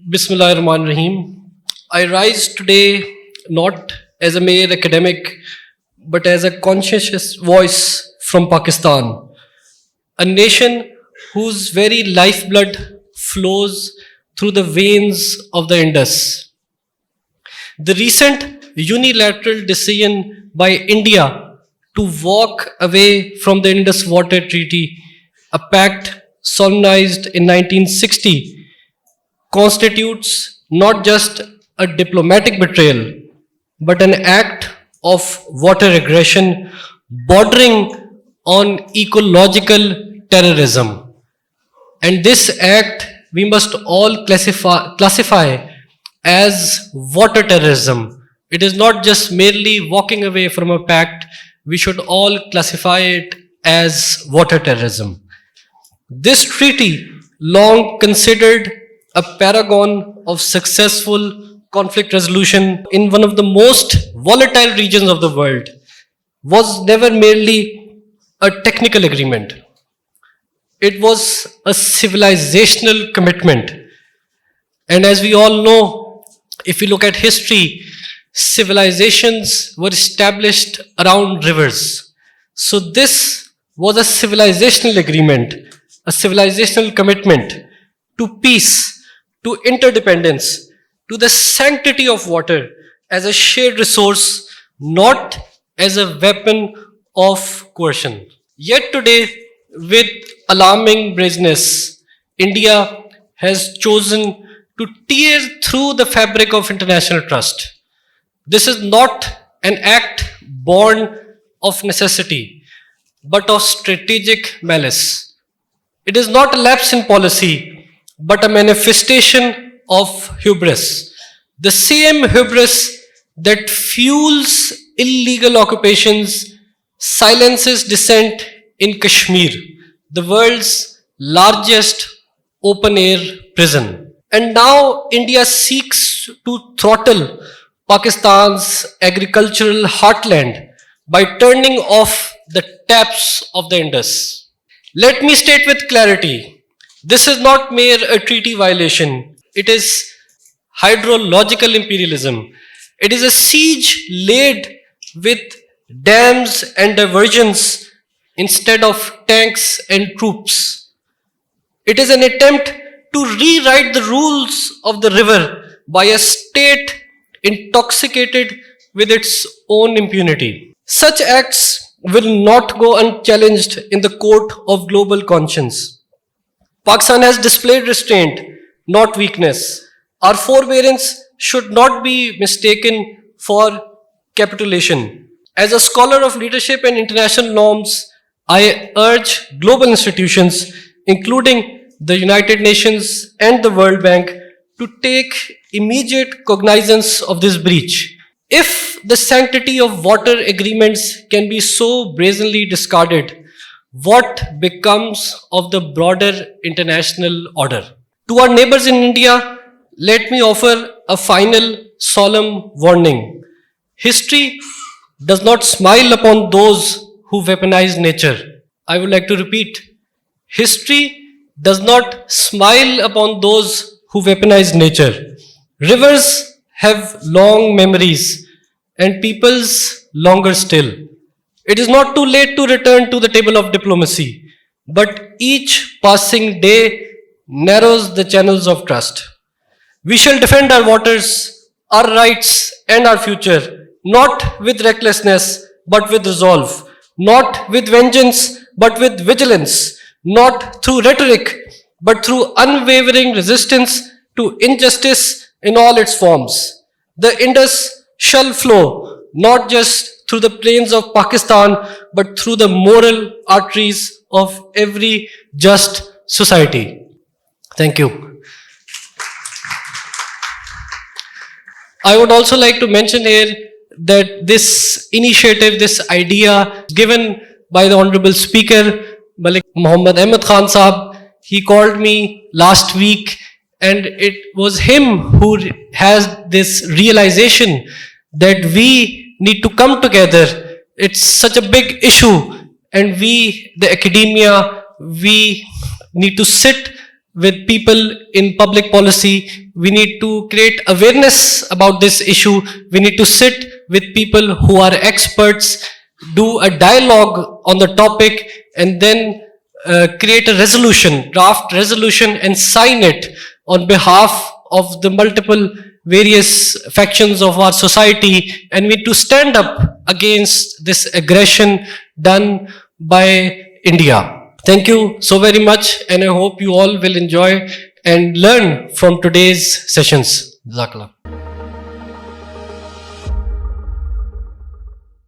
Bismillahirrahmanirrahim. I rise today not as a mere academic, but as a conscientious voice from Pakistan, a nation whose very lifeblood flows through the veins of the Indus. The recent unilateral decision by India to walk away from the Indus Water Treaty, a pact solemnized in 1960, constitutes not just a diplomatic betrayal, but an act of water aggression bordering on ecological terrorism. And this act we must all classify as water terrorism. It is not just merely walking away from a pact, we should all classify it as water terrorism. This treaty, long considered a paragon of successful conflict resolution in one of the most volatile regions of the world, was never merely a technical agreement. It was a civilizational commitment. And as we all know, if we look at history, civilizations were established around rivers. So this was a civilizational agreement, a civilizational commitment to peace, to interdependence, to the sanctity of water as a shared resource, not as a weapon of coercion. Yet today, with alarming brazenness, India has chosen to tear through the fabric of international trust. This is not an act born of necessity, but of strategic malice. It is not a lapse in policy, but a manifestation of hubris. The same hubris that fuels illegal occupations, silences dissent in Kashmir, the world's largest open air prison. And now India seeks to throttle Pakistan's agricultural heartland by turning off the taps of the Indus. Let me state with clarity, this is not mere a treaty violation. It is hydrological imperialism. It is a siege laid with dams and diversions instead of tanks and troops. It is an attempt to rewrite the rules of the river by a state intoxicated with its own impunity. Such acts will not go unchallenged in the court of global conscience. Pakistan has displayed restraint, not weakness. Our forbearance should not be mistaken for capitulation. As a scholar of leadership and international norms, I urge global institutions, including the United Nations and the World Bank, to take immediate cognizance of this breach. If the sanctity of water agreements can be so brazenly discarded, what becomes of the broader international order? To our neighbors in India, let me offer a final solemn warning. History does not smile upon those who weaponize nature. I would like to repeat. History does not smile upon those who weaponize nature. Rivers have long memories and peoples longer still. It is not too late to return to the table of diplomacy, but each passing day narrows the channels of trust. We shall defend our waters, our rights, and our future, not with recklessness, but with resolve, not with vengeance, but with vigilance, not through rhetoric, but through unwavering resistance to injustice in all its forms. The Indus shall flow, not just through the plains of Pakistan, but through the moral arteries of every just society. Thank you. I would also like to mention here that this initiative, this idea given by the Honorable Speaker, Malik Muhammad Ahmed Khan Sahab, he called me last week and it was him who has this realization that we need to come together. It's such a big issue and we, the academia, we need to sit with people in public policy. We need to create awareness about this issue. We need to sit with people who are experts, do a dialogue on the topic, and then create a resolution, draft resolution, and sign it on behalf of the multiple various factions of our society. And we need to stand up against this aggression done by India. Thank you so very much, and I hope you all will enjoy and learn from today's sessions. Jazakallah.